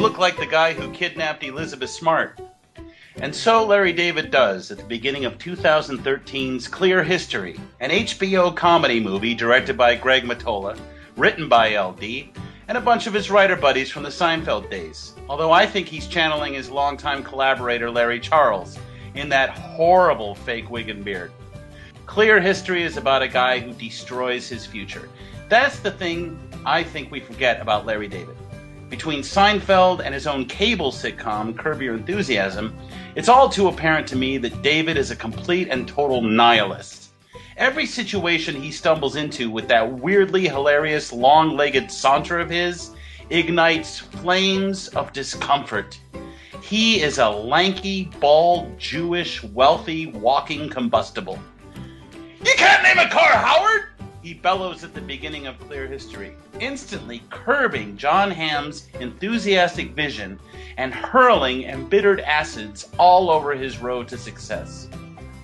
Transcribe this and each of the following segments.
look like the guy who kidnapped Elizabeth Smart. And so Larry David does at the beginning of 2013's Clear History, an HBO comedy movie directed by Greg Mottola, written by LD, and a bunch of his writer buddies from the Seinfeld days. Although I think he's channeling his longtime collaborator Larry Charles in that horrible fake wig and beard. Clear History is about a guy who destroys his future. That's the thing I think we forget about Larry David. Between Seinfeld and his own cable sitcom, Curb Your Enthusiasm, it's all too apparent to me that David is a complete and total nihilist. Every situation he stumbles into with that weirdly hilarious long-legged saunter of his ignites flames of discomfort. He is a lanky, bald, Jewish, wealthy, walking combustible. You can't name a car, Howard! He bellows at the beginning of Clear History, instantly curbing Jon Hamm's enthusiastic vision and hurling embittered acids all over his road to success.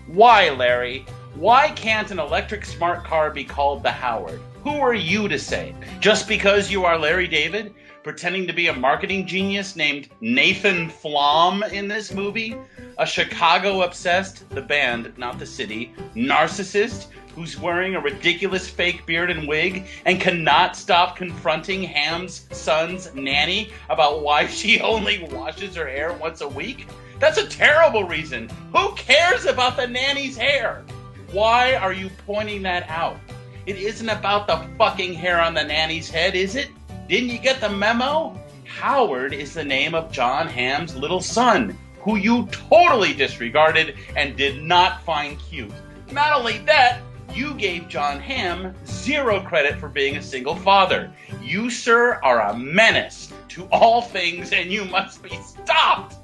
Why, Larry? Why can't an electric smart car be called the Howard? Who are you to say? Just because you are Larry David, pretending to be a marketing genius named Nathan Flom in this movie? A Chicago-obsessed, the band, not the city, narcissist who's wearing a ridiculous fake beard and wig and cannot stop confronting Ham's son's nanny about why she only washes her hair once a week? That's a terrible reason. Who cares about the nanny's hair? Why are you pointing that out? It isn't about the fucking hair on the nanny's head, is it? Didn't you get the memo? Howard is the name of Jon Hamm's little son, who you totally disregarded and did not find cute. Not only that, you gave Jon Hamm zero credit for being a single father. You, sir, are a menace to all things, and you must be stopped.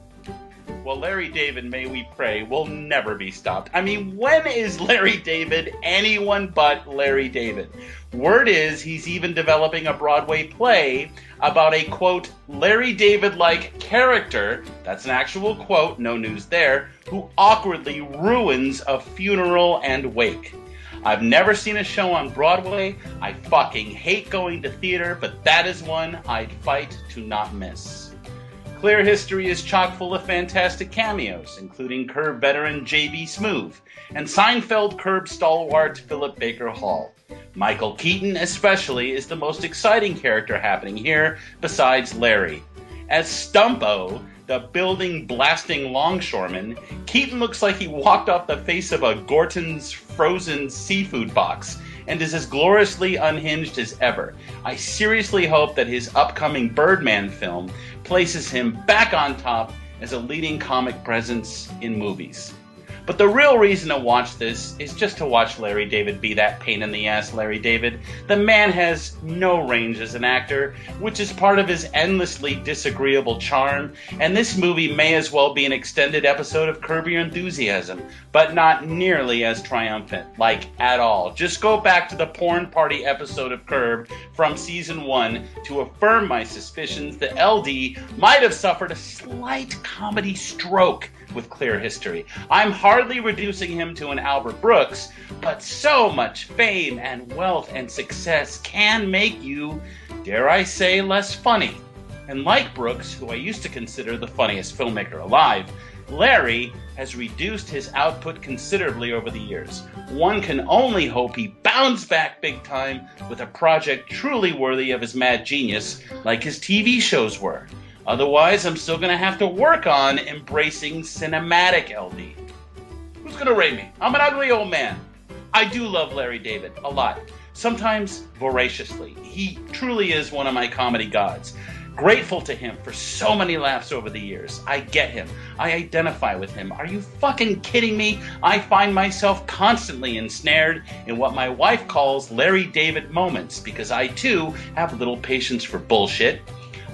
Well, Larry David, may we pray, will never be stopped. I mean, when is Larry David anyone but Larry David? Word is he's even developing a Broadway play about a, quote, Larry David-like character, that's an actual quote, no news there, who awkwardly ruins a funeral and wake. I've never seen a show on Broadway. I fucking hate going to theater, but that is one I'd fight to not miss. Clear History is chock full of fantastic cameos, including Curb veteran J.B. Smoove and Seinfeld Curb stalwart Philip Baker Hall. Michael Keaton, especially, is the most exciting character happening here, besides Larry. As Stumpo, the building-blasting longshoreman, Keaton looks like he walked off the face of a Gorton's frozen seafood box and is as gloriously unhinged as ever. I seriously hope that his upcoming Birdman film places him back on top as a leading comic presence in movies. But the real reason to watch this is just to watch Larry David be that pain-in-the-ass Larry David. The man has no range as an actor, which is part of his endlessly disagreeable charm, and this movie may as well be an extended episode of Curb Your Enthusiasm, but not nearly as triumphant, like at all. Just go back to the porn party episode of Curb from season 1 to affirm my suspicions that LD might have suffered a slight comedy stroke with Clear History. I'm hardly reducing him to an Albert Brooks, but so much fame and wealth and success can make you, dare I say, less funny. And like Brooks, who I used to consider the funniest filmmaker alive, Larry has reduced his output considerably over the years. One can only hope he bounds back big time with a project truly worthy of his mad genius, like his TV shows were. Otherwise, I'm still going to have to work on embracing cinematic LD. Who's going to rate me? I'm an ugly old man. I do love Larry David a lot, sometimes voraciously. He truly is one of my comedy gods. Grateful to him for so many laughs over the years. I get him. I identify with him. Are you fucking kidding me? I find myself constantly ensnared in what my wife calls Larry David moments, because I too have little patience for bullshit.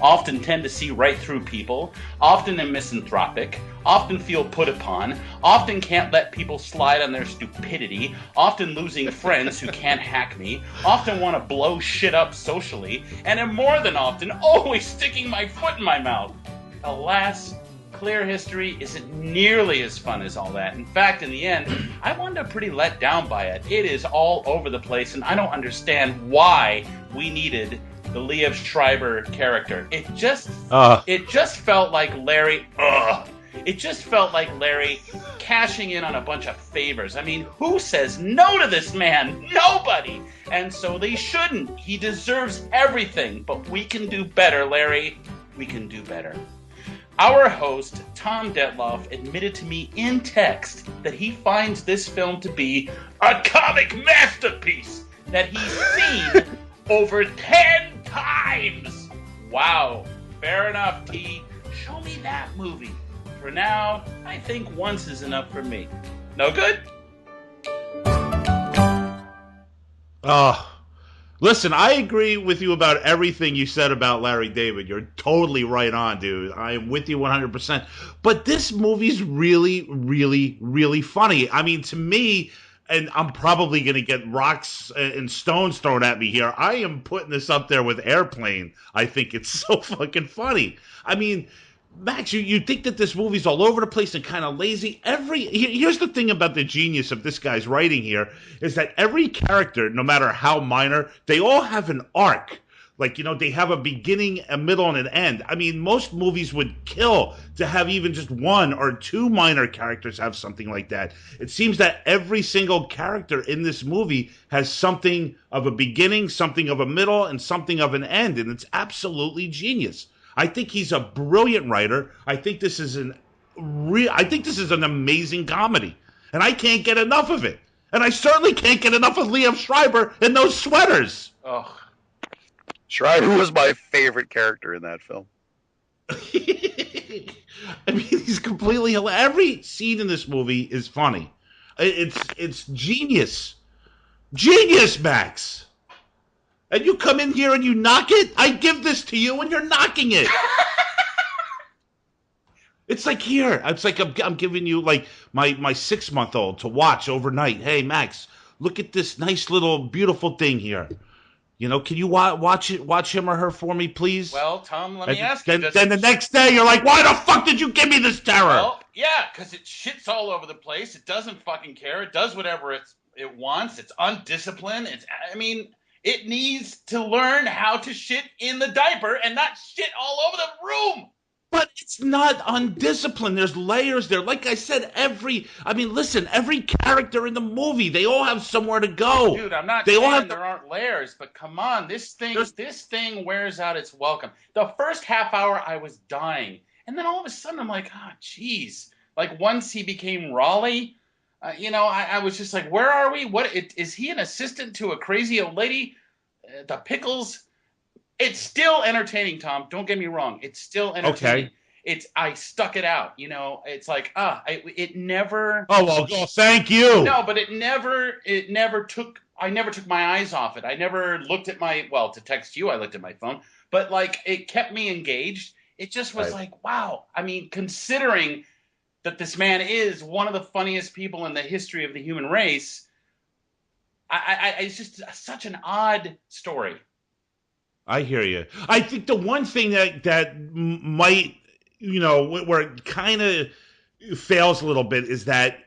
Often tend to see right through people, often am misanthropic, often feel put upon, often can't let people slide on their stupidity, often losing friends who can't hack me, often want to blow shit up socially, and am more than often always sticking my foot in my mouth. Alas, Clear History isn't nearly as fun as all that. In fact, in the end, I wound up pretty let down by it. It is all over the place, and I don't understand why we needed the Liev Schreiber character. It just felt like Larry. It just felt like Larry cashing in on a bunch of favors. I mean, who says no to this man? Nobody. And so they shouldn't. He deserves everything. But we can do better, Larry. We can do better. Our host, Tom Detloff, admitted to me in text that he finds this film to be a comic masterpiece that he's seen over 10 times. Wow. Fair enough, T. Show me that movie. For now, I think once is enough for me. No good? Listen, I agree with you about everything you said about Larry David. You're totally right on, dude. I am with you 100%. But this movie's really, really, really funny. I mean, to me, and I'm probably going to get rocks and stones thrown at me here, I am putting this up there with Airplane. I think it's so fucking funny. I mean, Max, you think that this movie's all over the place and kind of lazy. Here's the thing about the genius of this guy's writing here is that every character, no matter how minor, they all have an arc. Like, they have a beginning, a middle, and an end. I mean, most movies would kill to have even just one or two minor characters have something like that. It seems that every single character in this movie has something of a beginning, something of a middle, and something of an end, and it's absolutely genius. I think he's a brilliant writer. I think this is an amazing comedy, and I can't get enough of it. And I certainly can't get enough of Liev Schreiber in those sweaters. Oh, Schreiber was my favorite character in that film. I mean, he's completely hilarious. Every scene in this movie is funny. It's genius, Max. And you come in here and you knock it? I give this to you and you're knocking it. It's like here. It's like I'm giving you like my 6-month-old to watch overnight. Hey, Max, look at this nice little beautiful thing here. Can you watch him or her for me, please? Well, Tom, let me ask you. Then the next day you're like, why the fuck did you give me this terror? Well, yeah, because it shits all over the place. It doesn't fucking care. It does whatever it wants. It's undisciplined. It needs to learn how to shit in the diaper and not shit all over the room. But it's not undisciplined. There's layers there. Like I said, every character in the movie, they all have somewhere to go. Dude, I'm not saying there aren't layers, but come on, this thing wears out its welcome. The first half hour, I was dying. And then all of a sudden, I'm like, geez. Like, once he became Raleigh, I was just like, where are we? Is he an assistant to a crazy old lady? The pickles? It's still entertaining, Tom. Don't get me wrong. It's still entertaining. Okay. I stuck it out. It's like, it never. Oh, well, thank you. No, but it never took. I never took my eyes off it. I never looked at to text you, I looked at my phone. But it kept me engaged. It just was like, wow. I mean, considering that this man is one of the funniest people in the history of the human race, it's just such an odd story. I hear you. I think the one thing that might, where it kind of fails a little bit is that,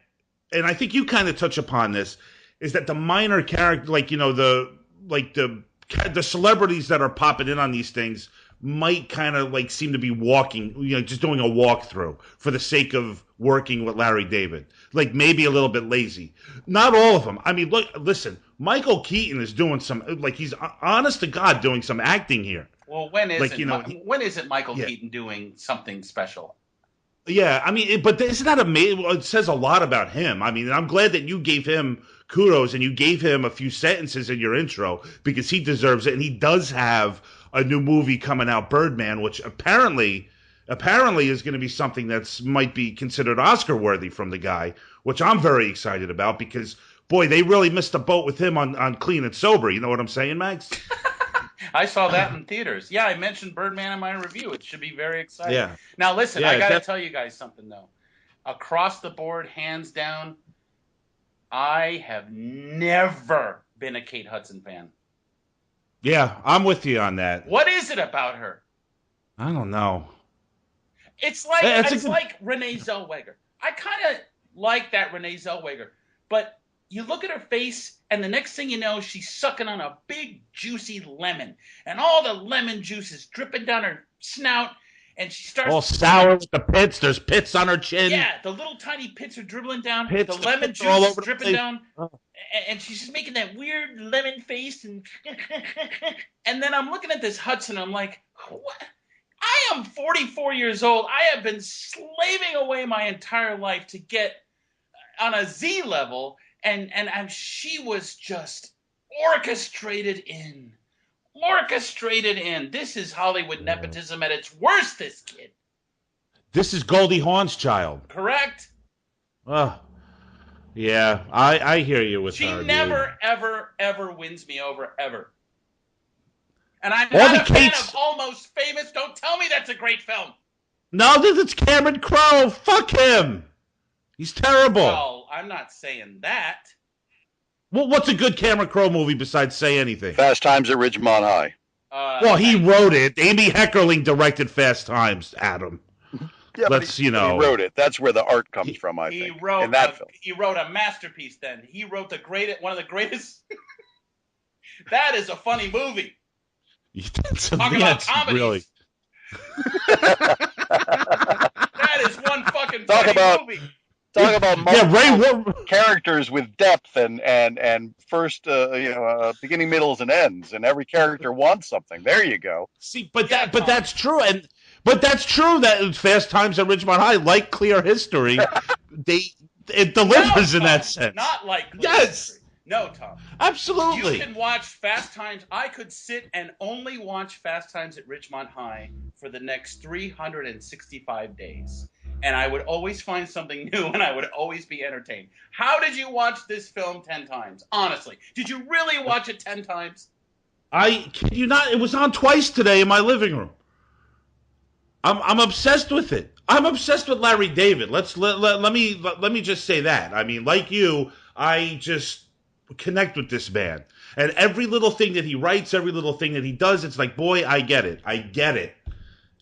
and I think you kind of touch upon this, is that the minor character, the celebrities that are popping in on these things might kind of seem to be walking, just doing a walkthrough for the sake of working with Larry David. Maybe a little bit lazy. Not all of them. I mean, listen, Michael Keaton is doing he's honest to God doing some acting here. Well, when isn't Michael Keaton doing something special? Yeah, I mean, but isn't that amazing? It says a lot about him. I mean, I'm glad that you gave him kudos and you gave him a few sentences in your intro because he deserves it. And he does have a new movie coming out, Birdman, which apparently is going to be something that's might be considered Oscar worthy from the guy, which I'm very excited about because, boy, they really missed the boat with him on Clean and Sober. You know what I'm saying, Max? I saw that in theaters. Yeah, I mentioned Birdman in my review. It should be very exciting. Yeah. Now, listen, I got to tell you guys something, though. Across the board, hands down, I have never been a Kate Hudson fan. Yeah, I'm with you on that. What is it about her? I don't know. It's like Renee Zellweger. I kind of like that Renee Zellweger, but you look at her face And the next thing you know, she's sucking on a big, juicy lemon. And all the lemon juice is dripping down her snout. And she starts... all sour with the pits. There's pits on her chin. Yeah, the little tiny pits are dribbling down. Pits, the lemon pits juice all is over dripping down. And she's just making that weird lemon face. And then I'm looking at this Hudson. I'm like, what? I am 44 years old. I have been slaving away my entire life to get on a Z level, and she was just orchestrated in. This is Hollywood nepotism at its worst, this kid. This is Goldie Hawn's child. Correct? Yeah, I hear you with her. She never, ever wins me over, ever. And I'm All not a fan of Almost Famous. Don't tell me that's a great film. No, it's Cameron Crowe. Fuck him. He's terrible. Well, I'm not saying that. Well, what's a good Cameron Crowe movie besides Say Anything? Fast Times at Ridgemont High. Well, he wrote it. Amy Heckerling directed Fast Times, Adam. Yeah, he wrote it. That's where the art comes from, I think. In that film. He wrote a masterpiece then. He wrote one of the greatest. That is a funny movie. Talk about comedies. Really. That is one fucking funny movie. Talk about characters with depth and first, beginning, middles, and ends, and every character wants something. There you go. See, but that's true, but that's true that Fast Times at Ridgemont High, like Clear History, it delivers in that sense. Not like Clear History. No, Tom. Absolutely. You can watch Fast Times. I could sit and only watch Fast Times at Ridgemont High for the next 365 days. And I would always find something new, and I would always be entertained. How did you watch this film 10 times? Honestly. Did you really watch it 10 times? I kid you not. It was on twice today in my living room. I'm obsessed with it. I'm obsessed with Larry David. Let me just say that. I mean, like you, I just connect with this man. And every little thing that he writes, every little thing that he does, it's like, boy, I get it.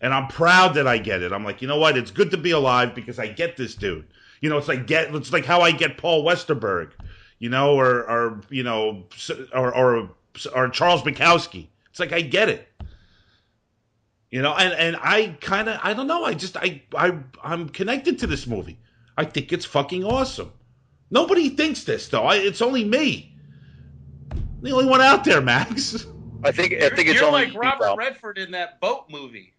And I'm proud that I get it. I'm like, you know what? It's good to be alive because I get this dude. You know, it's like how I get Paul Westerberg, you know, or Charles Bukowski. It's like I get it. You know, and I don't know. I'm connected to this movie. I think it's fucking awesome. Nobody thinks this though. It's only me. The only one out there, Max. I think it's you're only like Robert Redford in that boat movie.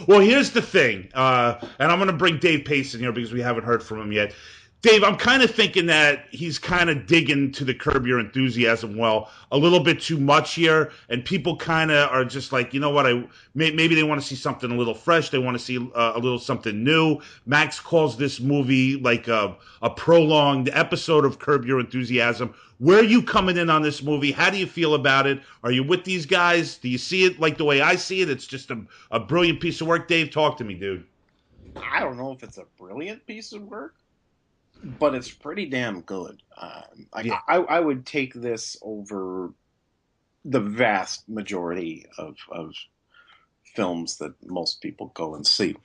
Well, here's the thing, and I'm going to bring Dave Pace in here because we haven't heard from him yet. Dave, I'm kind of thinking that he's kind of digging to the Curb Your Enthusiasm well a little bit too much here, and people kind of are just like, you know what, maybe they want to see something a little fresh, they want to see a little something new. Max calls this movie like a prolonged episode of Curb Your Enthusiasm. Where are you coming in on this movie? How do you feel about it? Are you with these guys? Do you see it like the way I see it? It's just a brilliant piece of work. Dave, talk to me, dude. I don't know if it's a brilliant piece of work, but it's pretty damn good. I would take this over the vast majority of films that most people go and see.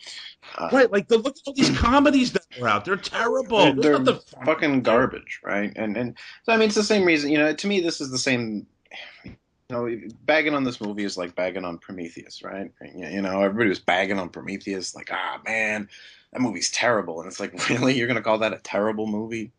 Right, like look at all these comedies that are out. They're terrible. They're fucking garbage, right? And so I mean, it's the same reason. You know, to me, this is the same. You know, bagging on this movie is like bagging on Prometheus, right? You know, everybody was bagging on Prometheus, like, man, that movie's terrible. And it's like, really? You're going to call that a terrible movie?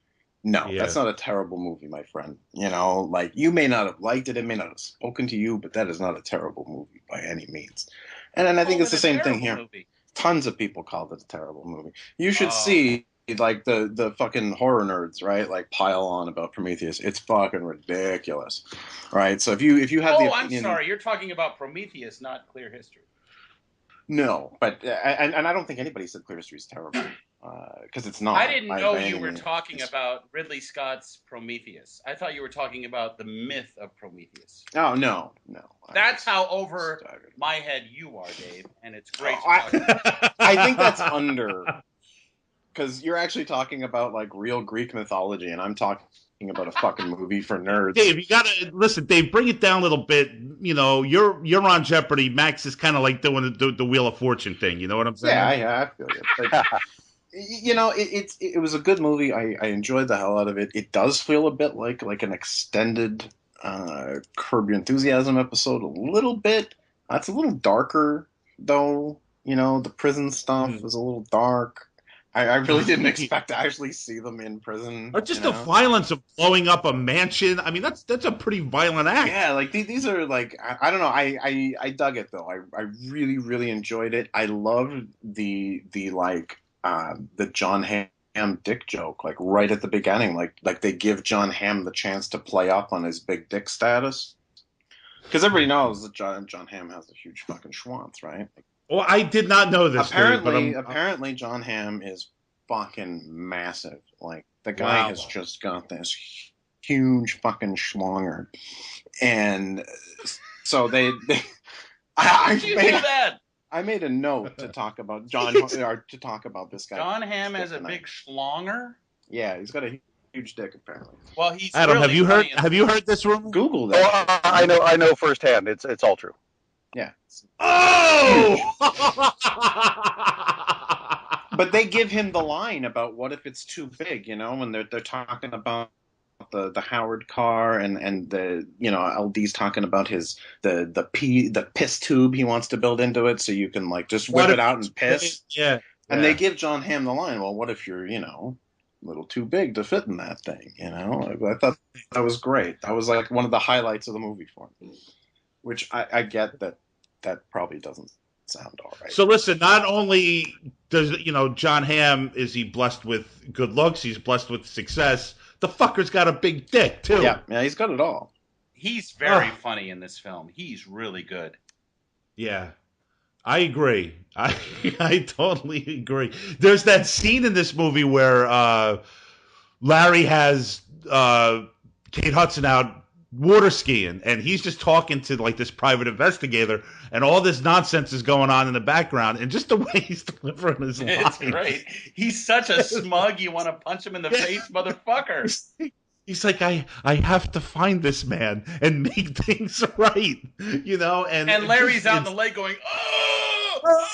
No, That's not a terrible movie, my friend. You know, like, you may not have liked it, it may not have spoken to you, but that is not a terrible movie by any means. And I think it's the same thing here. Movie. Tons of people called it a terrible movie. You should see, like, the fucking horror nerds, right? Like, pile on about Prometheus. It's fucking ridiculous, right? So if you have the opinion... I'm sorry. You're talking about Prometheus, not Clear History. No, but and I don't think anybody said Clear History is terrible because it's not. I didn't know you were talking about Ridley Scott's Prometheus. I thought you were talking about the myth of Prometheus. Oh, no. That's how over my head you are, Dave, and it's great. I think that's under, because you're actually talking about like real Greek mythology, and I'm talking about a fucking movie for nerds. Dave, you gotta listen. Dave, bring it down a little bit. You know, you're on Jeopardy. Max is kind of like doing the Wheel of Fortune thing. You know what I'm saying? Yeah, I feel you. You know, it was a good movie. I enjoyed the hell out of it. It does feel a bit like an extended Curb Your Enthusiasm episode, a little bit. It's a little darker though. You know, the prison stuff is a little dark. I really didn't expect to actually see them in prison. Or just the violence of blowing up a mansion. I mean, that's a pretty violent act. Yeah, like these are like I don't know. I dug it though. I really really enjoyed it. I loved the John Hamm dick joke like right at the beginning. Like they give John Hamm the chance to play up on his big dick status because everybody knows that John Hamm has a huge fucking schwanz, right? Well, I did not know this. Apparently, John Hamm is fucking massive. Like the guy has just got this huge fucking schlonger, and so I made a note to talk about this guy. John Hamm has a big schlonger. Yeah, he's got a huge dick apparently. Well, he's Adam. Really have you heard this rumor? Google that. I know firsthand. It's all true. Yeah. Oh! But they give him the line about what if it's too big, you know, when they're talking about the Howard car and the, you know, LD's talking about the piss tube he wants to build into it so you can like just whip it out and piss. Yeah. And they give John Hamm the line, well, what if you're, you know, a little too big to fit in that thing, you know? I thought that was great. That was like one of the highlights of the movie for me. Which I get that probably doesn't sound all right. So listen, not only does, you know, John Hamm, is he blessed with good looks, he's blessed with success. The fucker's got a big dick, too. Yeah, he's got it all. He's very funny in this film. He's really good. Yeah, I agree. I totally agree. There's that scene in this movie where Larry has Kate Hudson out water skiing, and he's just talking to like this private investigator, and all this nonsense is going on in the background, and just the way he's delivering his lines. It's great. He's such a smug, you want to punch him in the face, motherfucker. He's like, I have to find this man and make things right, you know. And Larry's out in the lake going, oh, oh,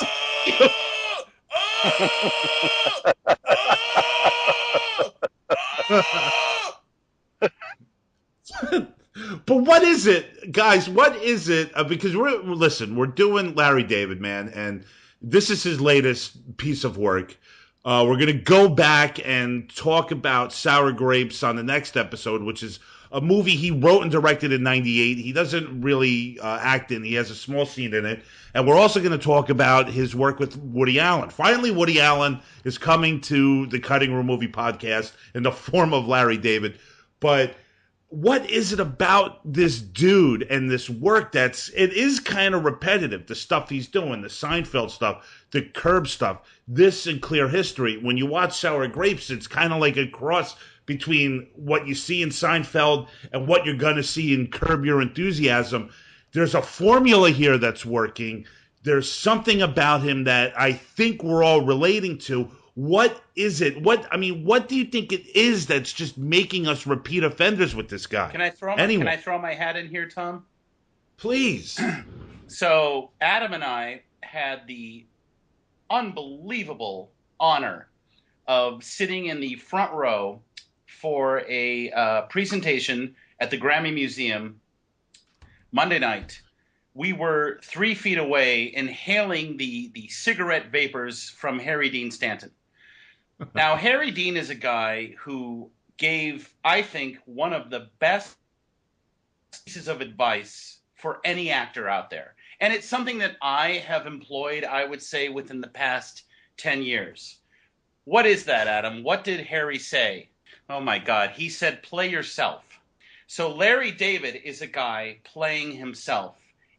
oh, oh, oh. But what is it, guys? What is it? Because we're doing Larry David, man, and this is his latest piece of work. We're going to go back and talk about Sour Grapes on the next episode, which is a movie he wrote and directed in '98. He doesn't really act in. He has a small scene in it. And we're also going to talk about his work with Woody Allen. Finally, Woody Allen is coming to the Cutting Room Movie Podcast in the form of Larry David. But what is it about this dude and this work it is kind of repetitive, the stuff he's doing, the Seinfeld stuff, the Curb stuff, this and Clear History. When you watch Sour Grapes, it's kind of like a cross between what you see in Seinfeld and what you're going to see in Curb Your Enthusiasm. There's a formula here that's working. There's something about him that I think we're all relating to. What is it? What do you think it is that's just making us repeat offenders with this guy? Can I throw my hat in here, Tom? Please. So Adam and I had the unbelievable honor of sitting in the front row for a presentation at the Grammy Museum Monday night. We were 3 feet away inhaling the cigarette vapors from Harry Dean Stanton. Now, Harry Dean is a guy who gave, I think, one of the best pieces of advice for any actor out there. And it's something that I have employed, I would say, within the past 10 years. What is that, Adam? What did Harry say? Oh, my God. He said, play yourself. So Larry David is a guy playing himself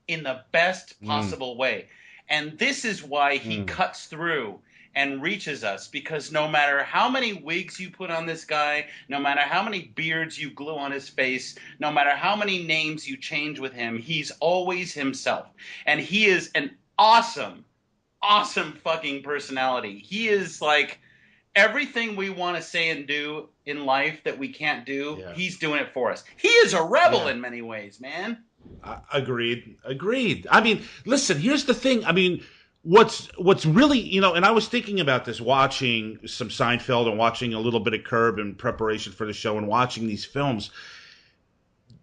in the best possible way. And this is why he cuts through and reaches us, because no matter how many wigs you put on this guy, no matter how many beards you glue on his face, no matter how many names you change with him, he's always himself. And he is an awesome, awesome fucking personality. He is like everything we want to say and do in life that we can't do, he's doing it for us. He is a rebel in many ways, man. Agreed. I mean, listen, here's the thing. I mean, what's really, and I was thinking about this watching some Seinfeld and watching a little bit of Curb in preparation for the show and watching these films.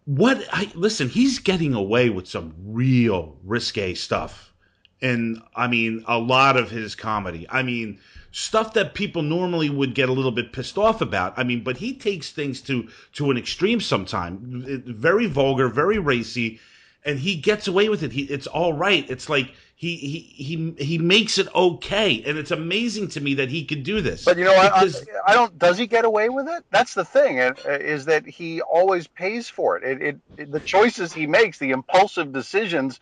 Listen, he's getting away with some real risque stuff. And I mean, a lot of his comedy. I mean, stuff that people normally would get a little bit pissed off about. I mean, but he takes things to an extreme sometimes. Very vulgar, very racy, and he gets away with it. It's all right. It's like he makes it okay, and it's amazing to me that he could do this. But I don't. Does he get away with it? That's the thing. Is that he always pays for it. The choices he makes, the impulsive decisions,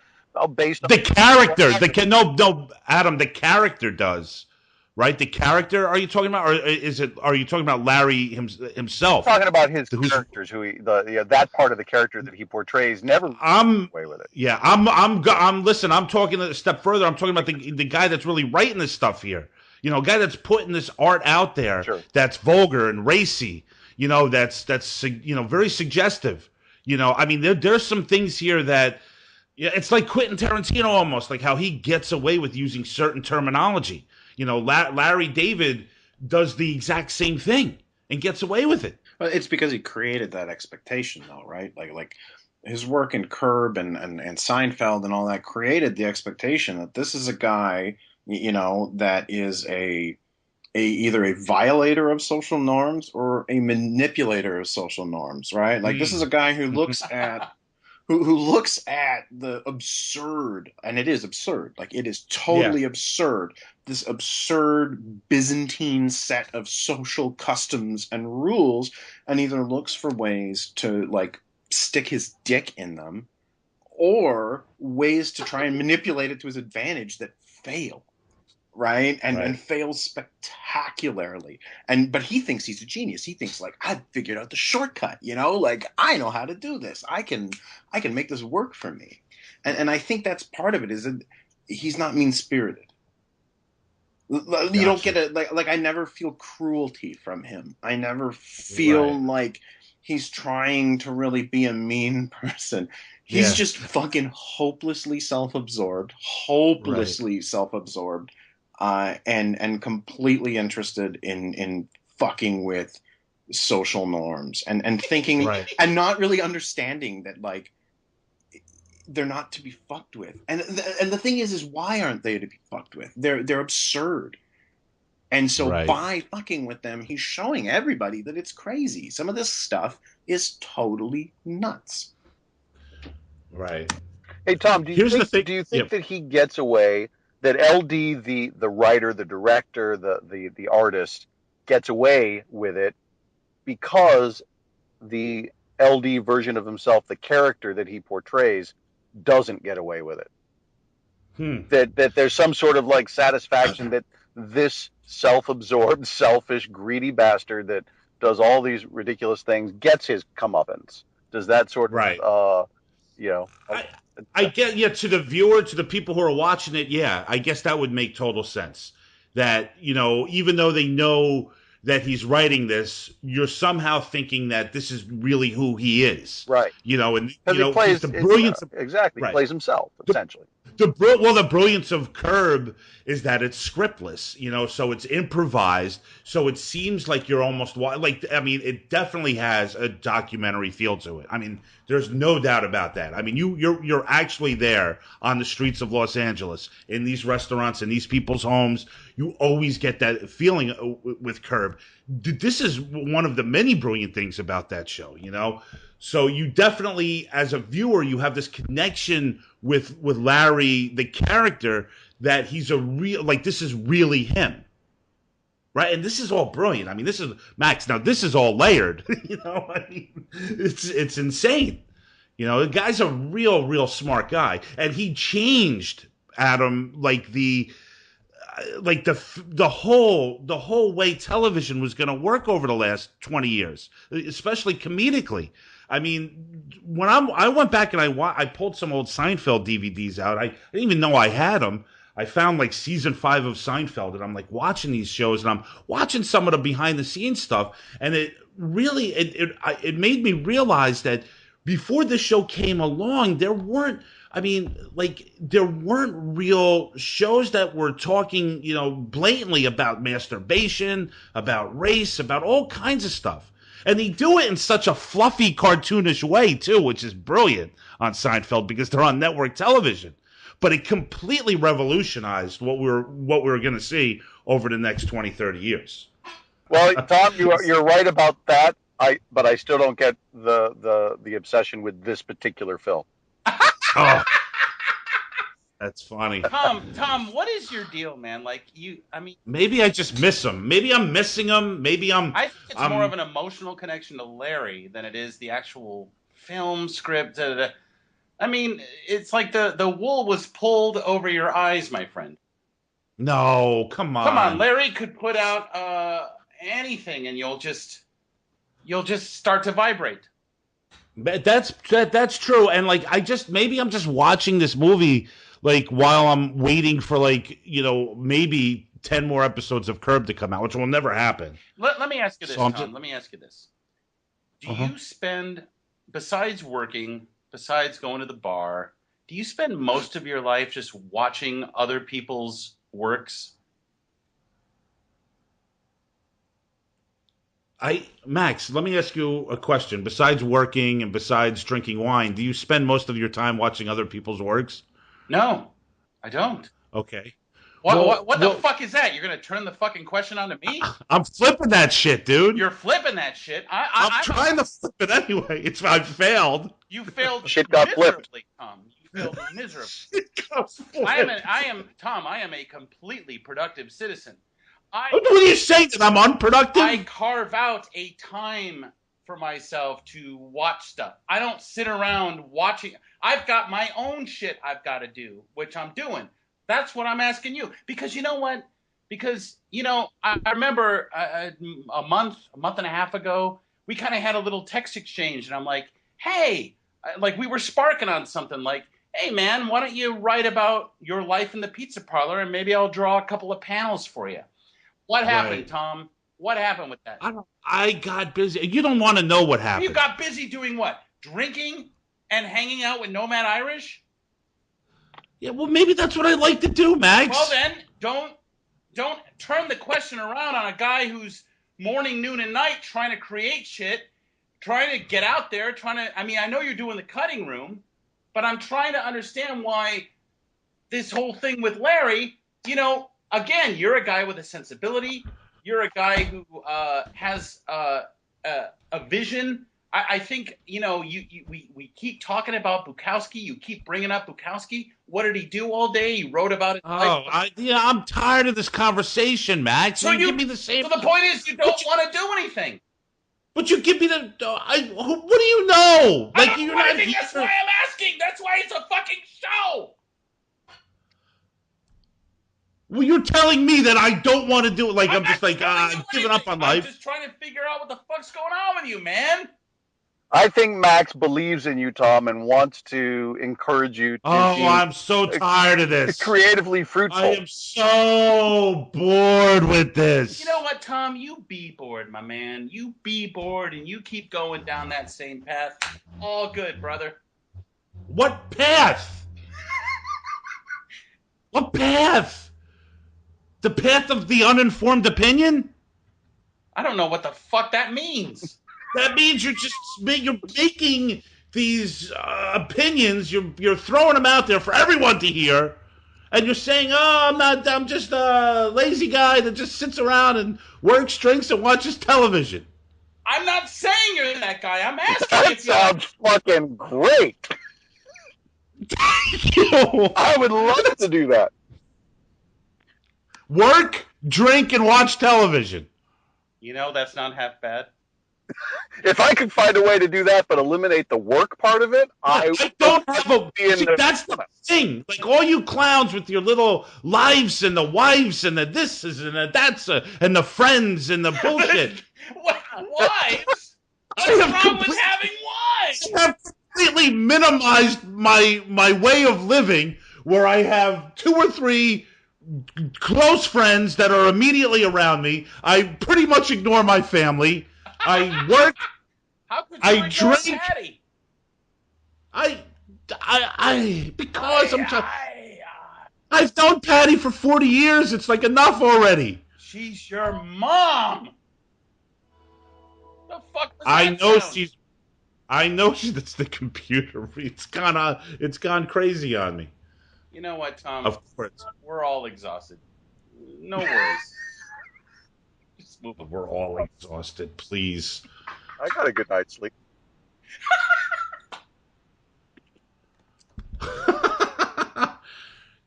based on the character. No, Adam. The character does. Right, the character. Are you talking about, or are you talking about Larry himself? I'm talking about his characters, that part of the character that he portrays never gets away with it. Yeah, I'm. Listen, I'm talking a step further. I'm talking about the guy that's really writing this stuff here. A guy that's putting this art out there. Sure. That's vulgar and racy. That's very suggestive. I mean, there's some things here that. Yeah, it's like Quentin Tarantino almost, like how he gets away with using certain terminology. Larry David does the exact same thing and gets away with it. Well, it's because he created that expectation, though, right? Like his work in Curb and Seinfeld and all that created the expectation that this is a guy, that is either a violator of social norms or a manipulator of social norms, right? Like this is a guy who looks at who looks at the absurd, and it is absurd, like it is totally absurd, this absurd Byzantine set of social customs and rules, and either looks for ways to like stick his dick in them or ways to try and manipulate it to his advantage that fail. Right? And fails spectacularly. But he thinks he's a genius. He thinks like, I've figured out the shortcut, like I know how to do this. I can make this work for me. And I think that's part of it, is that he's not mean-spirited. You don't get like I never feel cruelty from him. I never feel like he's trying to really be a mean person. He's just fucking hopelessly self-absorbed, and completely interested in fucking with social norms and thinking and not really understanding that like they're not to be fucked with. And the thing is why aren't they to be fucked with? They're absurd. And so by fucking with them, he's showing everybody that it's crazy. Some of this stuff is totally nuts. Right. Hey Tom, do you think that he gets away, that LD, the writer, the director, the artist, gets away with it because the LD version of himself, the character that he portrays, doesn't get away with it? That there's some sort of like satisfaction that this self-absorbed, selfish, greedy bastard that does all these ridiculous things gets his comeuppance. Does that sort of, I get, to the viewer, to the people who are watching it, I guess that would make total sense. That, even though they know that he's writing this, you're somehow thinking that this is really who he is. Right. And he plays the brilliance exactly. He plays himself, essentially. The brilliance of Curb is that it's scriptless, so it's improvised. So it seems like you're almost it definitely has a documentary feel to it. I mean, there's no doubt about that. I mean, you're actually there on the streets of Los Angeles, in these restaurants, in these people's homes. You always get that feeling with Curb. This is one of the many brilliant things about that show, So you definitely, as a viewer, you have this connection with Larry, the character, that he's this is really him. Right? And this is all brilliant. I mean, this is Max. Now this is all layered. I mean, it's insane. The guy's a real smart guy. And he changed, Adam, the whole way television was going to work over the last 20 years, especially comedically. I mean, when I went back and I pulled some old Seinfeld DVDs out. I didn't even know I had them. I found like season 5 of Seinfeld, and I'm like watching these shows, and I'm watching some of the behind the scenes stuff, and it really it made me realize that before this show came along, there weren't. I mean, like, there weren't real shows that were talking, blatantly about masturbation, about race, about all kinds of stuff. And they do it in such a fluffy, cartoonish way, too, which is brilliant on Seinfeld because they're on network television. But it completely revolutionized what we were going to see over the next 20, 30 years. Well, Tom, you're right about that. But I still don't get the obsession with this particular film. Oh, that's funny. Tom, what is your deal, man? Like maybe I just miss him. Maybe I'm missing him. I think it's more of an emotional connection to Larry than it is the actual film script. I mean, it's like the wool was pulled over your eyes, my friend. No, come on. Come on, Larry could put out anything, and you'll just start to vibrate. That's true. And like, maybe I'm just watching this movie like while I'm waiting for maybe 10 more episodes of Curb to come out, which will never happen. Let me ask you this, Tom. Let me ask you this. Do you spend, besides working, besides going to the bar, do you spend most of your life just watching other people's works? Max, let me ask you a question. Besides working and besides drinking wine, do you spend most of your time watching other people's works? No, I don't. Okay. What the fuck is that? You're going to turn the fucking question on to me? I'm flipping that shit, dude. You're flipping that shit? I'm trying to flip it anyway. I failed. You failed shit got miserably, Tom. You failed miserably. I am a completely productive citizen. What are you saying, that I'm unproductive? I carve out a time for myself to watch stuff. I don't sit around watching. I've got my own shit I've got to do, which I'm doing. That's what I'm asking you. Because you know what? Because, I remember a month and a half ago, we kind of had a little text exchange. And I'm like, hey, like we were sparking on something like, hey, man, why don't you write about your life in the pizza parlor and maybe I'll draw a couple of panels for you. What happened, right. Tom? What happened with that? I got busy. You don't want to know what happened. You got busy doing what? Drinking and hanging out with Nomad Irish? Yeah, well, maybe that's what I like to do, Max. Well, then, don't turn the question around on a guy who's morning, noon, and night trying to create shit, trying to get out there, I know you're doing the cutting room, but I'm trying to understand why this whole thing with Larry, again, you're a guy with a sensibility. You're a guy who has a vision. I think, we keep talking about Bukowski. You keep bringing up Bukowski. What did he do all day? He wrote about it. I'm tired of this conversation, Max. So you give me the same. So the point is, you don't want to do anything. But you give me the. What do you know? I don't know anything. That's why I'm asking. That's why it's a fucking show. Well, you're telling me that I don't want to do it. I'm just I'm giving up on life. I'm just trying to figure out what the fuck's going on with you, man. I think Max believes in you, Tom, and wants to encourage you to I'm so tired of this. Creatively fruitful. I am so bored with this. You know what, Tom? You be bored, my man. You be bored, and you keep going down that same path. All good, brother. What path? What path? The path of the uninformed opinion? I don't know what the fuck that means. That means you're making these opinions. You're throwing them out there for everyone to hear, and you're saying, I'm just a lazy guy that just sits around and works, drinks, and watches television. I'm not saying you're that guy. I'm asking that sounds fucking great. Thank you. I would love to do that. Work, drink, and watch television. That's not half bad. If I could find a way to do that, but eliminate the work part of it, I don't have a. That's the thing. Like all you clowns with your little lives and the wives and the thises and the that's and the friends and the bullshit. What wives? What's wrong with having wives? I have completely minimized my way of living, where I have 2 or 3 close friends that are immediately around me. I pretty much ignore my family. I work. How could you I drink. Patty? I I've known Patty for 40 years. It's like enough already. She's your mom. The fuck was I that know sound? That's the computer. It's gone crazy on me. You know what, Tom? Of course. We're all exhausted. No worries. Just move on. We're all exhausted, please. I got a good night's sleep.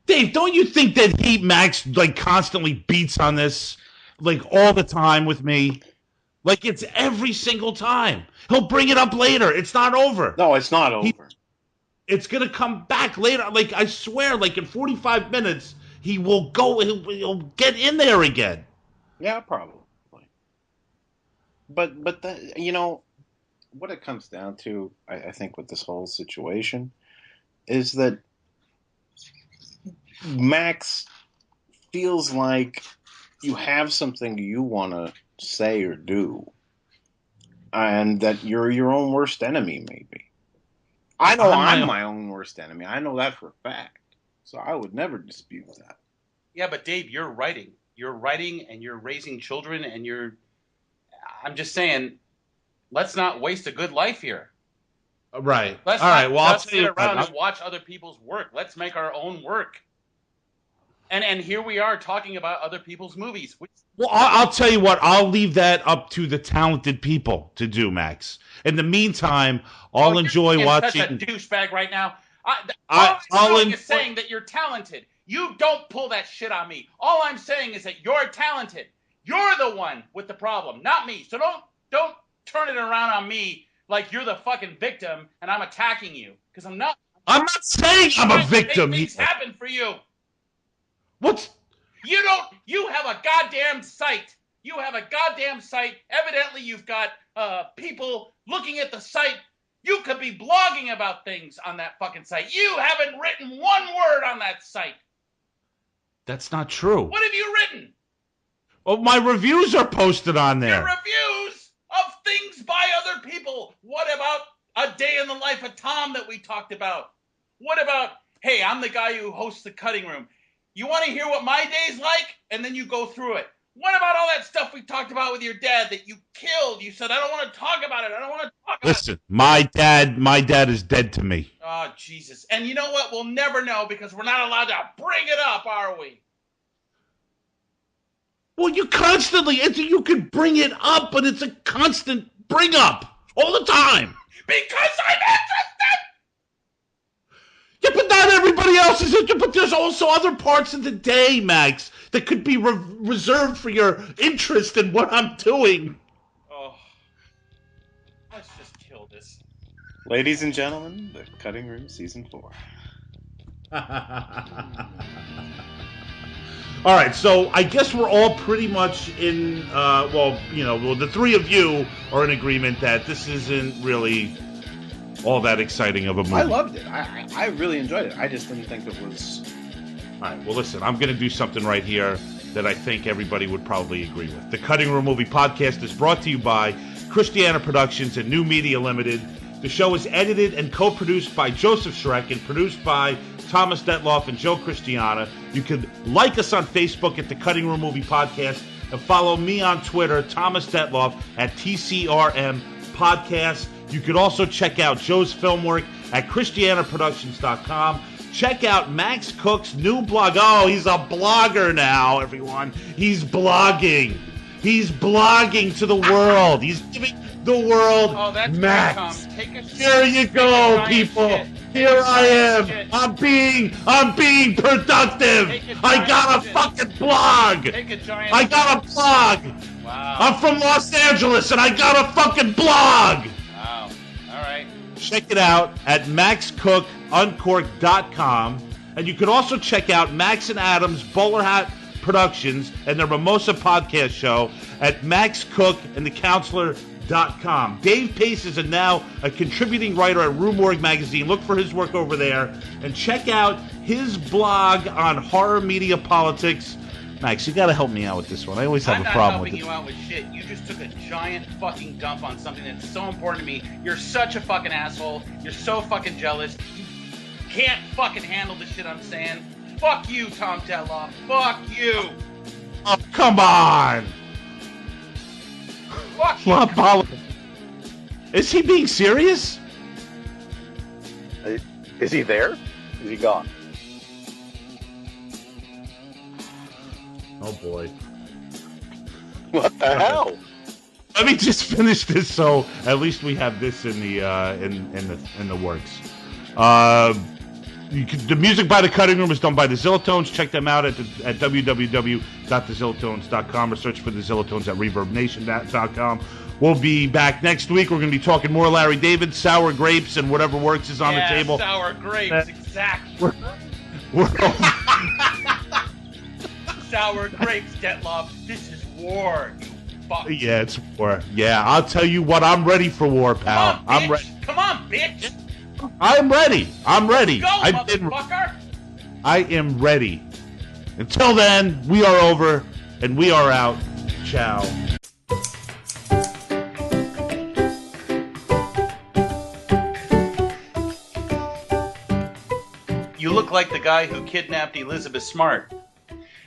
Dave, don't you think that Max like constantly beats on this, like all the time with me? Like it's every single time. He'll bring it up later. It's not over. No, it's not over. It's gonna come back later. Like I swear, like in 45 minutes, he will go. He'll get in there again. Yeah, probably. But you know what it comes down to, I think, with this whole situation, is that Max feels like you have something you want to say or do, and that you're your own worst enemy, maybe. I know I'm my own worst enemy. I know that for a fact. So I would never dispute that. Yeah, but Dave, you're writing. You're writing and you're raising children and I'm just saying, let's not waste a good life here. Right. Let's All right. Well, I'll sit around and watch other people's work. Let's make our own work. And here we are talking about other people's movies. Well, I'll tell you what. I'll leave that up to the talented people to do, Max. In the meantime, I'll enjoy watching. Such a douchebag right now. All I'm doing is saying that you're talented. You don't pull that shit on me. All I'm saying is that you're talented. You're the one with the problem, not me. So don't turn it around on me like you're the fucking victim and I'm attacking you, because I'm not. I'm not saying I'm a victim. Things happen for you. What? You have a goddamn site. You have a goddamn site. Evidently, you've got people looking at the site. You could be blogging about things on that fucking site. You haven't written one word on that site. That's not true. What have you written? Well, my reviews are posted on there. Your reviews of things by other people. What about A Day in the Life of Tom that we talked about? What about, hey, I'm the guy who hosts the cutting room. You want to hear what my day's like? And then you go through it. What about all that stuff we talked about with your dad that you killed? You said, I don't want to talk about it. I don't want to talk about it. Listen, my dad is dead to me. Oh, Jesus. And you know what? We'll never know because we're not allowed to bring it up, are we? Well, you could bring it up, but it's a constant bring up all the time. Because I'm interested! Yeah, but not everybody else is interested. But there's also other parts of the day, Max, that could be reserved for your interest in what I'm doing. Oh, let's just kill this. Ladies and gentlemen, The Cutting Room Season 4. All right, so I guess we're all pretty much in, the three of you are in agreement that this isn't really all that exciting of a movie. I loved it. I really enjoyed it. I just didn't think it was... All right, well, listen, I'm going to do something right here that I think everybody would probably agree with. The Cutting Room Movie Podcast is brought to you by Christiana Productions and New Media Limited. The show is edited and co-produced by Joseph Schreck and produced by Thomas Detloff and Joe Christiana. You can like us on Facebook at The Cutting Room Movie Podcast and follow me on Twitter, Thomas Detloff, at TCRM Podcast. You could also check out Joe's film work at ChristianaProductions.com. Check out Max Cook's new blog. Oh, he's a blogger now, everyone. He's blogging. He's blogging to the world. He's giving the world Max. Here you go, people. Here I am. I'm being productive. I got a fucking blog. I got a blog. Wow. I'm from Los Angeles and I got a fucking blog. Wow. All right. Check it out at maxcookuncorked.com. And you can also check out Max and Adam's Bowler Hat Productions and their Mimosa podcast show at maxcookandthecounselor.com. Dave Pace is now a contributing writer at Rue Morgue magazine. Look for his work over there and check out his blog on horror media politics. Max, you got to help me out with this one. I always have a problem with it. I'm not helping you out with shit. You just took a giant fucking dump on something that's so important to me. You're such a fucking asshole. You're so fucking jealous. can't fucking handle the shit I'm saying. Fuck you, Tom Tetloff. Fuck you. Oh, come on. Fuck you. Is he being serious? Is he there? Is he gone? Oh boy. What the hell? Let me just finish this, so at least we have this in the in the works. The music by The Cutting Room is done by the Zillatones. Check them out at www.thezillatones.com or search for the Zillatones at ReverbNation.com. We'll be back next week. We're going to be talking more Larry David, sour grapes, and whatever works is on the table. Sour grapes, exactly. Sour grapes, Detloff. This is war, you fuck. Yeah, it's war. Yeah, I'll tell you what, I'm ready for war, pal. I'm ready. Come on, bitch. I'm ready. I'm ready. Go, motherfucker. I am ready. Until then, we are over, and we are out. Ciao. You look like the guy who kidnapped Elizabeth Smart.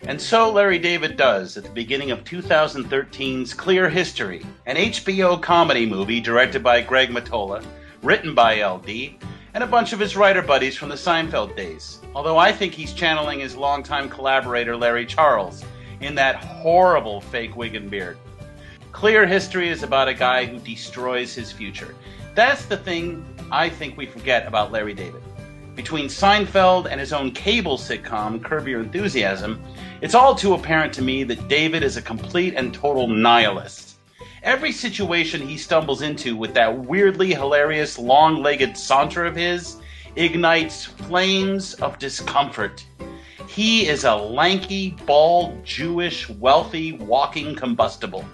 And so Larry David does at the beginning of 2013's Clear History, an HBO comedy movie directed by Greg Mottola, written by LD, and a bunch of his writer buddies from the Seinfeld days. Although I think he's channeling his longtime collaborator Larry Charles in that horrible fake wig and beard. Clear History is about a guy who destroys his future. That's the thing I think we forget about Larry David. Between Seinfeld and his own cable sitcom, Curb Your Enthusiasm, it's all too apparent to me that David is a complete and total nihilist. Every situation he stumbles into with that weirdly hilarious long-legged saunter of his ignites flames of discomfort. He is a lanky, bald, Jewish, wealthy, walking combustible.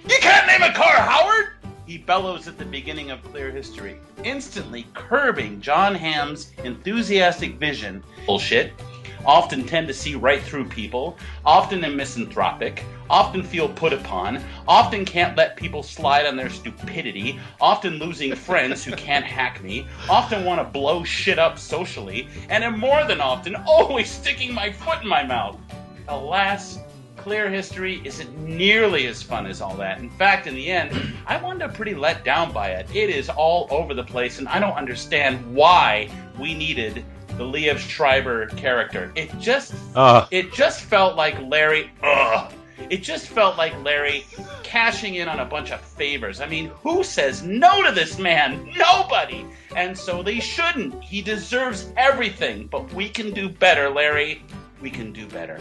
You can't name a car, Howard! He bellows at the beginning of Clear History, instantly curbing John Hamm's enthusiastic vision. Bullshit. Often tend to see right through people, often am misanthropic, often feel put upon, often can't let people slide on their stupidity, often losing friends who can't hack me, often want to blow shit up socially, and am more than often always sticking my foot in my mouth. Alas, Clear History isn't nearly as fun as all that. In fact, in the end, I wound up pretty let down by it. It is all over the place, and I don't understand why we needed the Liev Schreiber character. It just felt like Larry. It just felt like Larry cashing in on a bunch of favors. I mean, who says no to this man? Nobody. And so they shouldn't. He deserves everything. But we can do better, Larry. We can do better.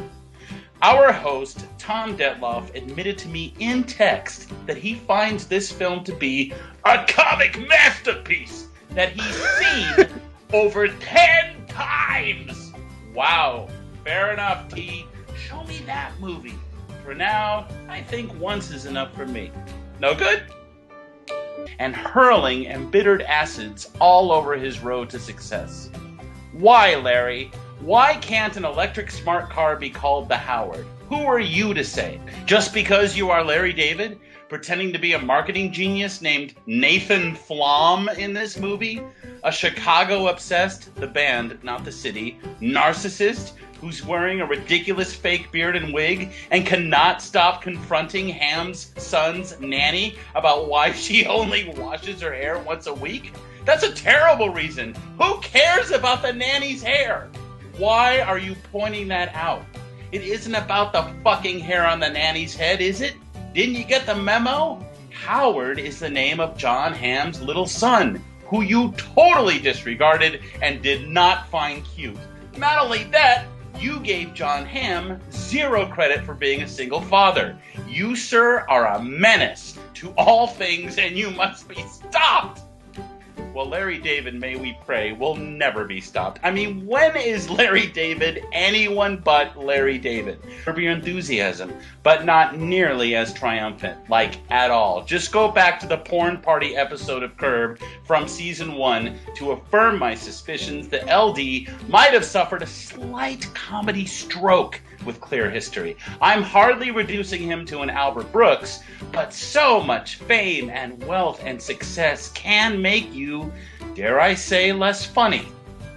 Our host, Tom Detloff, admitted to me in text that he finds this film to be a comic masterpiece that he's seen over 10 times. Wow. Fair enough, T. Show me that movie. For now, I think once is enough for me. No good? And hurling embittered acids all over his road to success. Why, Larry? Why can't an electric smart car be called the Howard? Who are you to say? Just because you are Larry David, pretending to be a marketing genius named Nathan Flom in this movie? A Chicago-obsessed, the band, not the city, narcissist who's wearing a ridiculous fake beard and wig and cannot stop confronting Ham's son's nanny about why she only washes her hair once a week? That's a terrible reason. Who cares about the nanny's hair? Why are you pointing that out? It isn't about the fucking hair on the nanny's head, is it? Didn't you get the memo? Howard is the name of John Hamm's little son, who you totally disregarded and did not find cute. Not only that, you gave John Hamm zero credit for being a single father. You, sir, are a menace to all things, and you must be stopped. Well, Larry David, may we pray, will never be stopped. I mean, when is Larry David anyone but Larry David? Curb Your Enthusiasm, but not nearly as triumphant, like at all. Just go back to the porn party episode of Curb from season 1 to affirm my suspicions that LD might have suffered a slight comedy stroke with Clear History. I'm hardly reducing him to an Albert Brooks, but so much fame and wealth and success can make you, dare I say, less funny.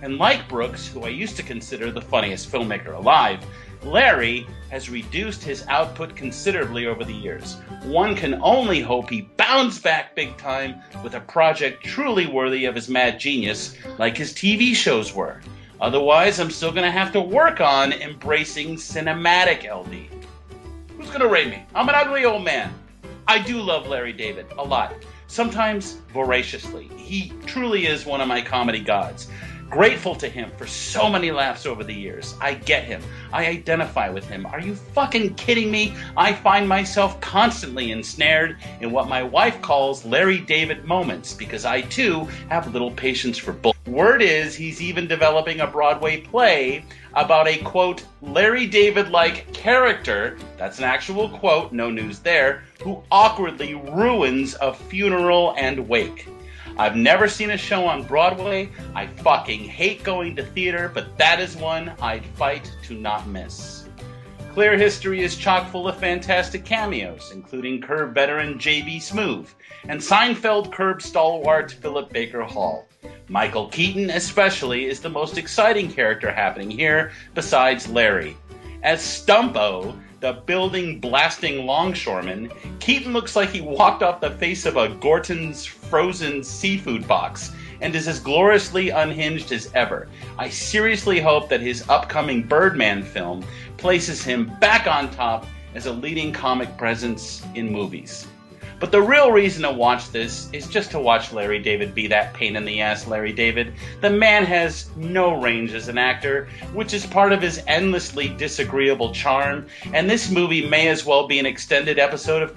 And like Brooks, who I used to consider the funniest filmmaker alive, Larry has reduced his output considerably over the years. One can only hope he bounced back big time with a project truly worthy of his mad genius, like his TV shows were. Otherwise, I'm still going to have to work on embracing cinematic LD. Who's going to rate me? I'm an ugly old man. I do love Larry David a lot, sometimes voraciously. He truly is one of my comedy gods. Grateful to him for so many laughs over the years. I get him. I identify with him. Are you fucking kidding me? I find myself constantly ensnared in what my wife calls Larry David moments because I too have little patience for bull. Word is he's even developing a Broadway play about a, quote, Larry David-like character, that's an actual quote, no news there, who awkwardly ruins a funeral and wake. I've never seen a show on Broadway. I fucking hate going to theater, but that is one I'd fight to not miss. Clear History is chock full of fantastic cameos, including Curb veteran J.B. Smoove, and Seinfeld Curb stalwart Philip Baker Hall. Michael Keaton, especially, is the most exciting character happening here, besides Larry. As Stumpo, the building-blasting longshoreman, Keaton looks like he walked off the face of a Gorton's frozen seafood box and is as gloriously unhinged as ever. I seriously hope that his upcoming Birdman film places him back on top as a leading comic presence in movies. But the real reason to watch this is just to watch Larry David be that pain-in-the-ass Larry David. The man has no range as an actor, which is part of his endlessly disagreeable charm, and this movie may as well be an extended episode of